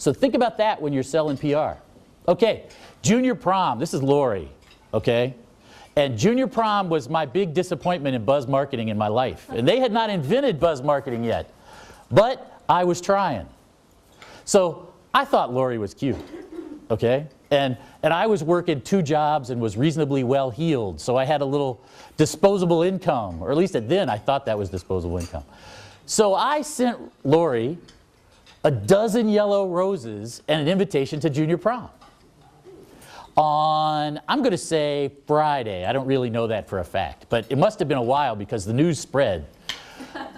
So think about that when you're selling PR. Okay, junior prom. This is Lori, okay? And junior prom was my big disappointment in buzz marketing in my life. And they had not invented buzz marketing yet, but I was trying. So I thought Lori was cute, okay? And I was working 2 jobs and was reasonably well heeled, so I had a little disposable income, or at least then I thought that was disposable income. So I sent Lori a dozen yellow roses and an invitation to junior prom on, I'm going to say Friday. I don't really know that for a fact, but it must have been a while because the news spread.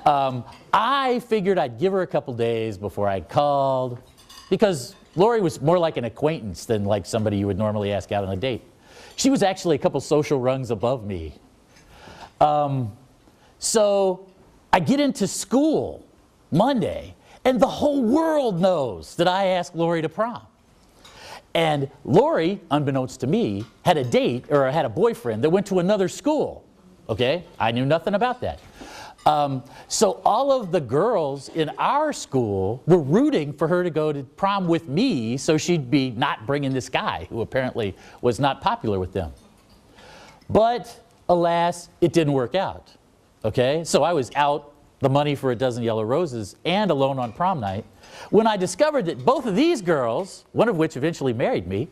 I figured I'd give her a couple days before I called, because Lori was more like an acquaintance than like somebody you would normally ask out on a date. She was actually a couple social rungs above me. So I get into school Monday, and the whole world knows that I asked Lori to prom. And Lori, unbeknownst to me, had a date, or had a boyfriend that went to another school. Okay? I knew nothing about that. So all of the girls in our school were rooting for her to go to prom with me so she'd be not bringing this guy who apparently was not popular with them. But alas, it didn't work out. Okay? So I was out the money for a dozen yellow roses and alone on prom night when I discovered that both of these girls, one of which eventually married me,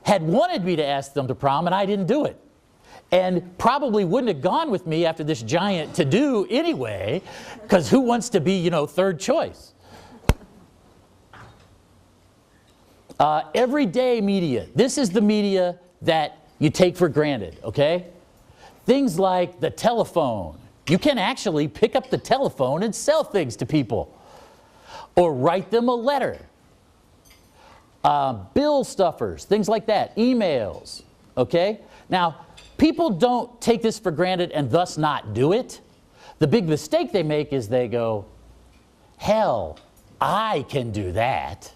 had wanted me to ask them to prom and I didn't do it. And probably wouldn't have gone with me after this giant to-do anyway, because who wants to be, you know, third choice? Everyday media. This is the media that you take for granted, okay? Things like the telephone. You can actually pick up the telephone and sell things to people. Or write them a letter. Bill stuffers, things like that. Emails, okay? Now, people don't take this for granted and thus not do it. The big mistake they make is they go, hell, I can do that.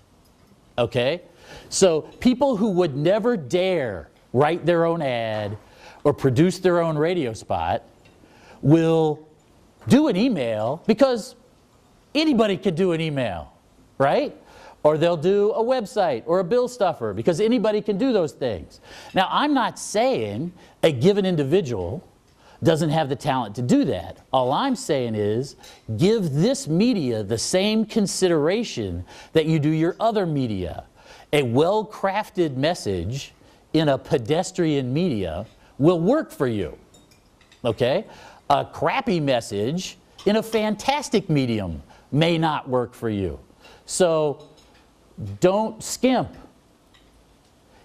Okay? So people who would never dare write their own ad or produce their own radio spot will do an email because anybody could do an email, right? Or they'll do a website or a bill stuffer because anybody can do those things. Now, I'm not saying a given individual doesn't have the talent to do that. All I'm saying is give this media the same consideration that you do your other media. A well-crafted message in a pedestrian media will work for you, okay? A crappy message in a fantastic medium may not work for you. So don't skimp.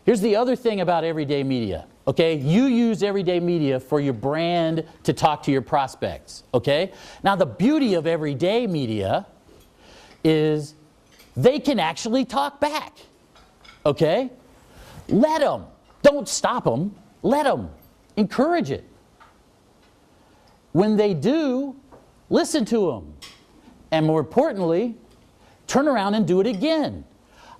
Here's the other thing about everyday media, okay? You use everyday media for your brand to talk to your prospects, okay? Now the beauty of everyday media is they can actually talk back, okay? Let them. Don't stop them. Let them. Encourage it. When they do, listen to them. And more importantly, turn around and do it again.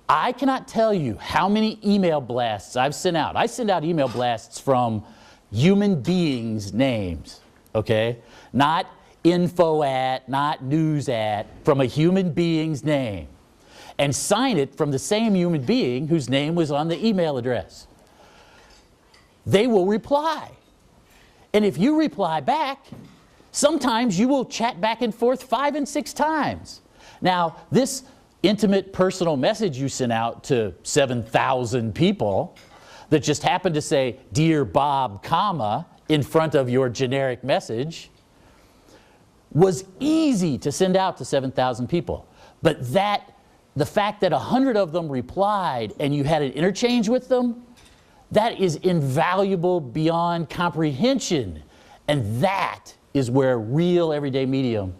I cannot tell you how many email blasts I've sent out. I send out email blasts from human beings' names, okay? Not info at, not news at, from a human being's name. And sign it from the same human being whose name was on the email address. They will reply. And if you reply back, sometimes you will chat back and forth 5 and 6 times. Now, this intimate personal message you sent out to 7,000 people that just happened to say, "Dear Bob, comma," in front of your generic message, was easy to send out to 7,000 people. But the fact that 100 of them replied and you had an interchange with them, that is invaluable beyond comprehension. And that is where real everyday medium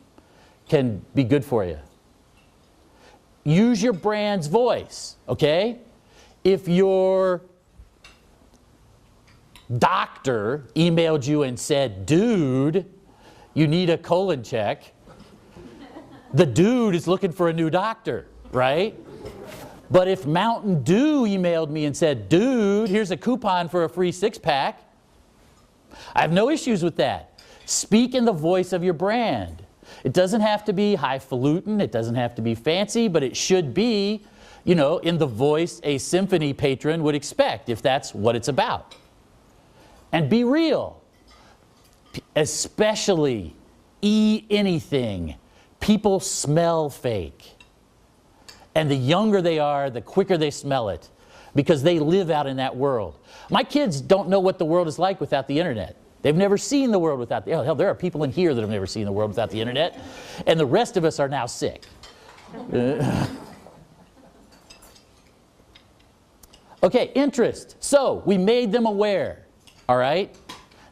can be good for you. Use your brand's voice, okay? If your doctor emailed you and said, "Dude, you need a colon check," the dude is looking for a new doctor, right? But if Mountain Dew emailed me and said, "Dude, here's a coupon for a free 6-pack," I have no issues with that. Speak in the voice of your brand. It doesn't have to be highfalutin, it doesn't have to be fancy, but it should be, you know, in the voice a symphony patron would expect if that's what it's about. And be real. Especially anything. People smell fake. And the younger they are, the quicker they smell it, because they live out in that world. My kids don't know what the world is like without the internet. They've never seen the world without the internet. Hell, there are people in here that have never seen the world without the internet, and the rest of us are now sick. Okay, interest. So we made them aware, all right?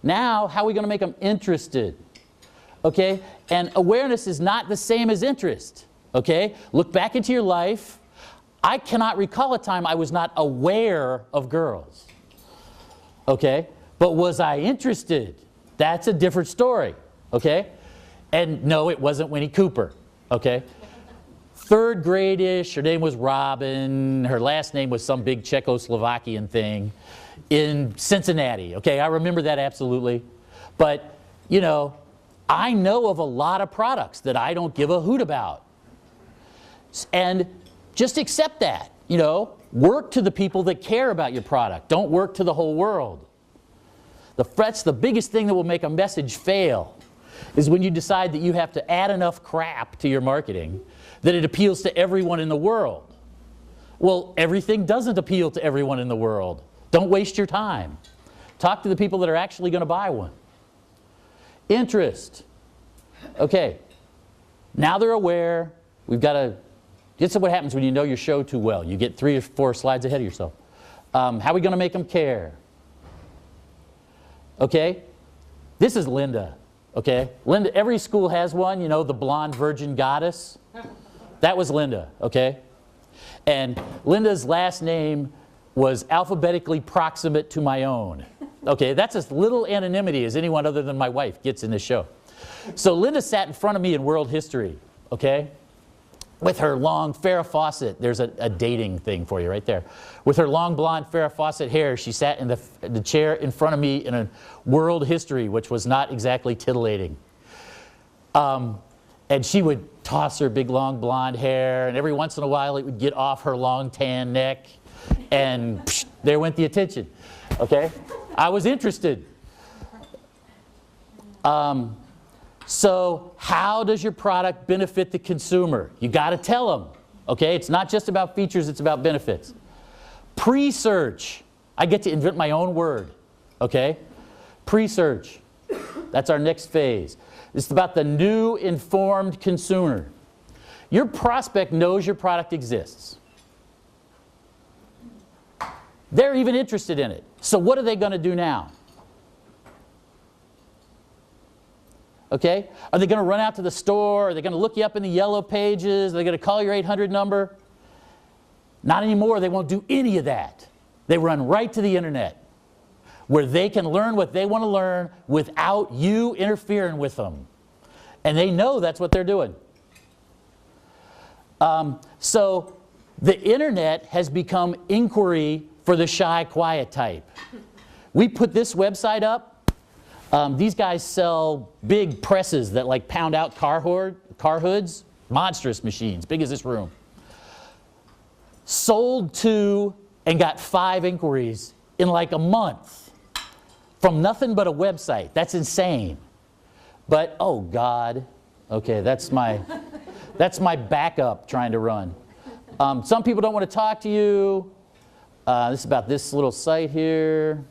Now, how are we going to make them interested? Okay, and awareness is not the same as interest. Okay, look back into your life. I cannot recall a time I was not aware of girls. Okay, but was I interested? That's a different story. Okay, and no, it wasn't Winnie Cooper. Okay, third grade-ish, her name was Robin. Her last name was some big Czechoslovakian thing in Cincinnati. Okay, I remember that absolutely. But, you know, I know of a lot of products that I don't give a hoot about. And just accept that, you know. Work to the people that care about your product. Don't work to the whole world. That's the biggest thing that will make a message fail, is when you decide that you have to add enough crap to your marketing that it appeals to everyone in the world. Well, everything doesn't appeal to everyone in the world. Don't waste your time. Talk to the people that are actually going to buy one. Interest. Okay, now they're aware. We've got to, this is what happens when you know your show too well. You get 3 or 4 slides ahead of yourself. How are we going to make them care? Okay, this is Linda. Okay, Linda, every school has one, you know, the blonde virgin goddess. That was Linda, okay? And Linda's last name was alphabetically proximate to my own. Okay, that's as little anonymity as anyone other than my wife gets in this show. So Linda sat in front of me in world history, okay? With her long Farrah Fawcett, there's a dating thing for you right there. With her long blonde Farrah Fawcett hair, she sat in the chair in front of me in a world history, which was not exactly titillating. And she would toss her big long blonde hair, and every once in a while it would get off her long tan neck, and psh, there went the attention, okay? I was interested. So how does your product benefit the consumer? You got to tell them, okay? It's not just about features, it's about benefits. Pre-search. I get to invent my own word, okay? Pre-search. That's our next phase. It's about the new informed consumer. Your prospect knows your product exists. They're even interested in it. So what are they going to do now? Okay? Are they going to run out to the store? Are they going to look you up in the yellow pages? Are they going to call your 800 number? Not anymore. They won't do any of that. They run right to the internet, where they can learn what they want to learn without you interfering with them. And they know that's what they're doing. So the internet has become inquiry for the shy, quiet type. We put this website up. These guys sell big presses that like pound out car hoods, monstrous machines, big as this room. Sold to and got 5 inquiries in like a month from nothing but a website. That's insane. But oh God, okay, that's my backup trying to run. Some people don't want to talk to you. This is about this little site here.